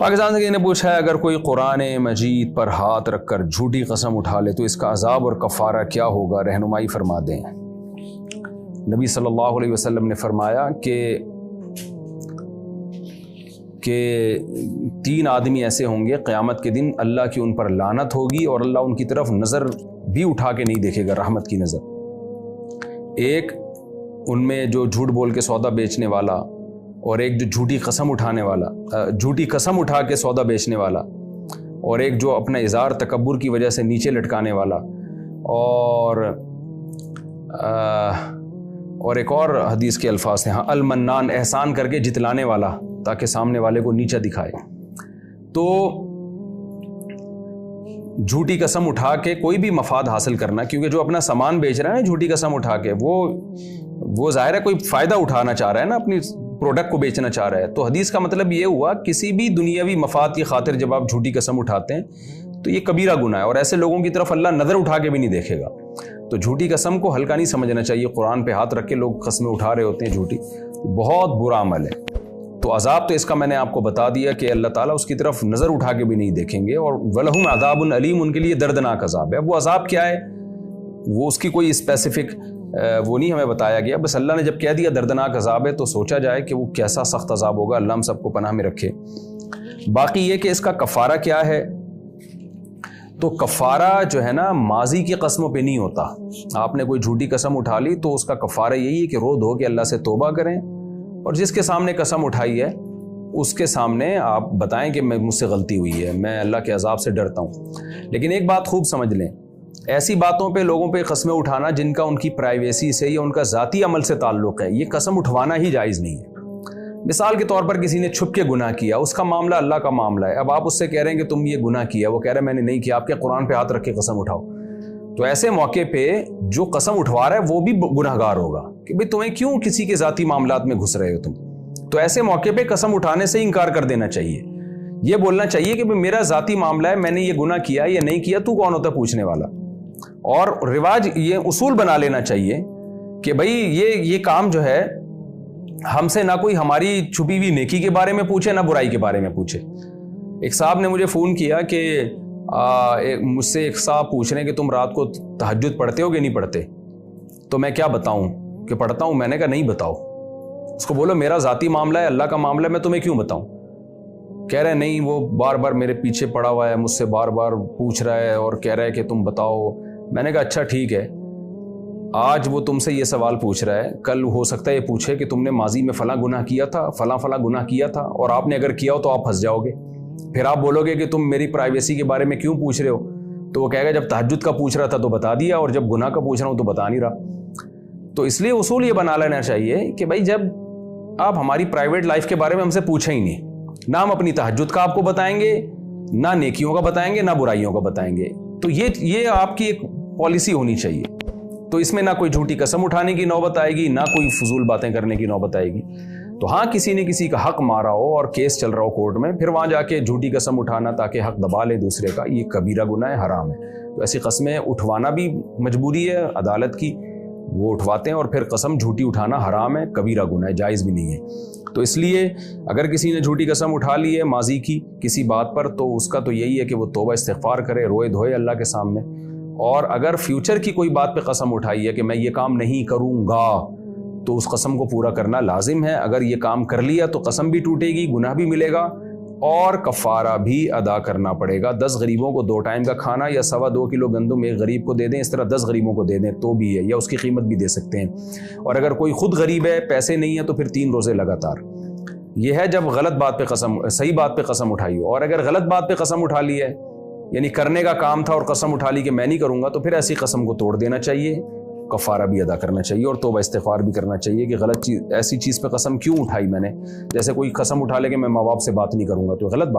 پاکستان سے کسی نے پوچھا ہے اگر کوئی قرآن مجید پر ہاتھ رکھ کر جھوٹی قسم اٹھا لے تو اس کا عذاب اور کفارہ کیا ہوگا، رہنمائی فرما دیں۔ نبی صلی اللہ علیہ وسلم نے فرمایا کہ 3 آدمی ایسے ہوں گے قیامت کے دن اللہ کی ان پر لعنت ہوگی اور اللہ ان کی طرف نظر بھی اٹھا کے نہیں دیکھے گا، رحمت کی نظر۔ ایک ان میں جو جھوٹ بول کے سودا بیچنے والا، اور ایک جو جھوٹی قسم اٹھا کے سودا بیچنے والا، اور ایک جو اپنا اظہار تکبر کی وجہ سے نیچے لٹکانے والا، اور ایک اور حدیث کے الفاظ ہیں المنان، احسان کر کے جتلانے والا تاکہ سامنے والے کو نیچا دکھائے۔ تو جھوٹی قسم اٹھا کے کوئی بھی مفاد حاصل کرنا، کیونکہ جو اپنا سامان بیچ رہا ہے نا جھوٹی قسم اٹھا کے، وہ ظاہر ہے کوئی فائدہ اٹھانا چاہ رہا ہے نا، اپنی پروڈکٹ کو بیچنا چاہ رہا ہے۔ تو حدیث کا مطلب یہ ہوا کسی بھی دنیاوی مفاد کی خاطر جب آپ جھوٹی قسم اٹھاتے ہیں تو یہ کبیرہ گناہ ہے، اور ایسے لوگوں کی طرف اللہ نظر اٹھا کے بھی نہیں دیکھے گا۔ تو جھوٹی قسم کو ہلکا نہیں سمجھنا چاہیے۔ قرآن پہ ہاتھ رکھ کے لوگ قسمیں اٹھا رہے ہوتے ہیں جھوٹی، بہت برا عمل ہے۔ تو عذاب تو اس کا میں نے آپ کو بتا دیا کہ اللہ تعالیٰ اس کی طرف نظر اٹھا کے بھی نہیں دیکھیں گے، اور وَلَهُمْ عَذَابٌ عَلِيمٌ، ان کے لیے دردناک عذاب ہے۔ اب وہ عذاب کیا ہے، وہ اس کی کوئی اسپیسیفک وہ نہیں ہمیں بتایا گیا، بس اللہ نے جب کہہ دیا دردناک عذاب ہے تو سوچا جائے کہ وہ کیسا سخت عذاب ہوگا، اللہ ہم سب کو پناہ میں رکھے۔ باقی یہ کہ اس کا کفارہ کیا ہے، تو کفارہ جو ہے نا ماضی کی قسموں پہ نہیں ہوتا۔ آپ نے کوئی جھوٹی قسم اٹھا لی تو اس کا کفارہ یہی ہے کہ رو دھو کے اللہ سے توبہ کریں، اور جس کے سامنے قسم اٹھائی ہے اس کے سامنے آپ بتائیں کہ مجھ سے غلطی ہوئی ہے، میں اللہ کے عذاب سے ڈرتا ہوں۔ لیکن ایک بات خوب سمجھ لیں، ایسی باتوں پہ لوگوں پہ قسمیں اٹھانا جن کا ان کی پرائیویسی سے یا ان کا ذاتی عمل سے تعلق ہے، یہ قسم اٹھوانا ہی جائز نہیں ہے۔ مثال کے طور پر کسی نے چھپ کے گناہ کیا، اس کا معاملہ اللہ کا معاملہ ہے، اب آپ اس سے کہہ رہے ہیں کہ تم یہ گناہ کیا، وہ کہہ رہے ہیں میں نے نہیں کیا، آپ کے قرآن پہ ہاتھ رکھ کے قسم اٹھاؤ، تو ایسے موقع پہ جو قسم اٹھوا رہا ہے وہ بھی گناہ گار ہوگا کہ بھئی تمہیں کیوں کسی کے ذاتی معاملات میں گھس رہے ہو تم۔ تو ایسے موقع پہ قسم اٹھانے سے انکار کر دینا چاہیے، یہ بولنا چاہیے کہ میرا ذاتی معاملہ ہے، میں نے یہ گناہ کیا یا نہیں کیا، تو کون ہوتا ہے پوچھنے والا۔ اور رواج یہ اصول بنا لینا چاہیے کہ بھئی یہ کام جو ہے ہم سے نہ کوئی ہماری چھپی ہوئی نیکی کے بارے میں پوچھے نہ برائی کے بارے میں پوچھے۔ ایک صاحب نے مجھے فون کیا کہ مجھ سے ایک صاحب پوچھ رہے ہیں کہ تم رات کو تہجد پڑھتے ہو کہ نہیں پڑھتے، تو میں کیا بتاؤں کہ پڑھتا ہوں۔ میں نے کہا نہیں بتاؤ، اس کو بولو میرا ذاتی معاملہ ہے، اللہ کا معاملہ ہے، میں تمہیں کیوں بتاؤں۔ کہہ رہے نہیں، وہ بار بار میرے پیچھے پڑا ہوا ہے، مجھ سے بار بار پوچھ رہا ہے اور کہہ رہا ہے کہ تم بتاؤ۔ میں نے کہا اچھا ٹھیک ہے، آج وہ تم سے یہ سوال پوچھ رہا ہے، کل ہو سکتا ہے یہ پوچھے کہ تم نے ماضی میں فلاں گناہ کیا تھا، فلاں گناہ کیا تھا، اور آپ نے اگر کیا ہو تو آپ پھنس جاؤ گے۔ پھر آپ بولو گے کہ تم میری پرائیویسی کے بارے میں کیوں پوچھ رہے ہو، تو وہ کہے گا جب تہجد کا پوچھ رہا تھا تو بتا دیا، اور جب گناہ کا پوچھ رہا ہوں تو بتا نہیں رہا۔ تو اس لیے اصول یہ بنا لینا چاہیے کہ بھائی جب آپ ہماری پرائیویٹ لائف کے بارے میں ہم سے پوچھیں ہی نہیں، نہ ہم اپنی تہجد کا آپ کو بتائیں گے، نہ نیکیوں کا بتائیں گے، نہ برائیوں کا بتائیں گے، تو یہ آپ کی ایک پالیسی ہونی چاہیے۔ تو اس میں نہ کوئی جھوٹی قسم اٹھانے کی نوبت آئے گی، نہ کوئی فضول باتیں کرنے کی نوبت آئے گی۔ تو ہاں کسی نے کسی کا حق مارا ہو اور کیس چل رہا ہو کورٹ میں، پھر وہاں جا کے جھوٹی قسم اٹھانا تاکہ حق دبا لے دوسرے کا، یہ کبیرہ گناہ ہے، حرام ہے۔ تو ایسی قسمیں اٹھوانا بھی مجبوری ہے عدالت کی، وہ اٹھواتے ہیں، اور پھر قسم جھوٹی اٹھانا حرام ہے، کبیرہ گناہ ہے، جائز بھی نہیں ہے۔ تو اس لیے اگر کسی نے جھوٹی قسم اٹھا لی ہے ماضی کی کسی بات پر، تو اس کا تو یہی ہے کہ وہ توبہ استغفار کرے، روئے دھوئے اللہ کے سامنے۔ اور اگر فیوچر کی کوئی بات پہ قسم اٹھائی ہے کہ میں یہ کام نہیں کروں گا، تو اس قسم کو پورا کرنا لازم ہے۔ اگر یہ کام کر لیا تو قسم بھی ٹوٹے گی، گناہ بھی ملے گا، اور کفارہ بھی ادا کرنا پڑے گا۔ 10 غریبوں کو 2 ٹائم کا کھانا یا 2.25 کلو گندم ایک غریب کو دے دیں، اس طرح 10 غریبوں کو دے دیں تو بھی ہے، یا اس کی قیمت بھی دے سکتے ہیں۔ اور اگر کوئی خود غریب ہے، پیسے نہیں ہیں، تو پھر 3 روزے لگاتار۔ یہ ہے جب غلط بات پہ قسم، صحیح بات پہ قسم اٹھائی ہو۔ اور اگر غلط بات پہ قسم اٹھا لی ہے، یعنی کرنے کا کام تھا اور قسم اٹھا لی کہ میں نہیں کروں گا، تو پھر ایسی قسم کو توڑ دینا چاہیے، کفارہ بھی ادا کرنا چاہیے، اور توبہ استغفار بھی کرنا چاہیے کہ غلط چیز، ایسی چیز پہ قسم کیوں اٹھائی میں نے۔ جیسے کوئی قسم اٹھا لے کہ میں ماں باپ سے بات نہیں کروں گا، تو غلط بات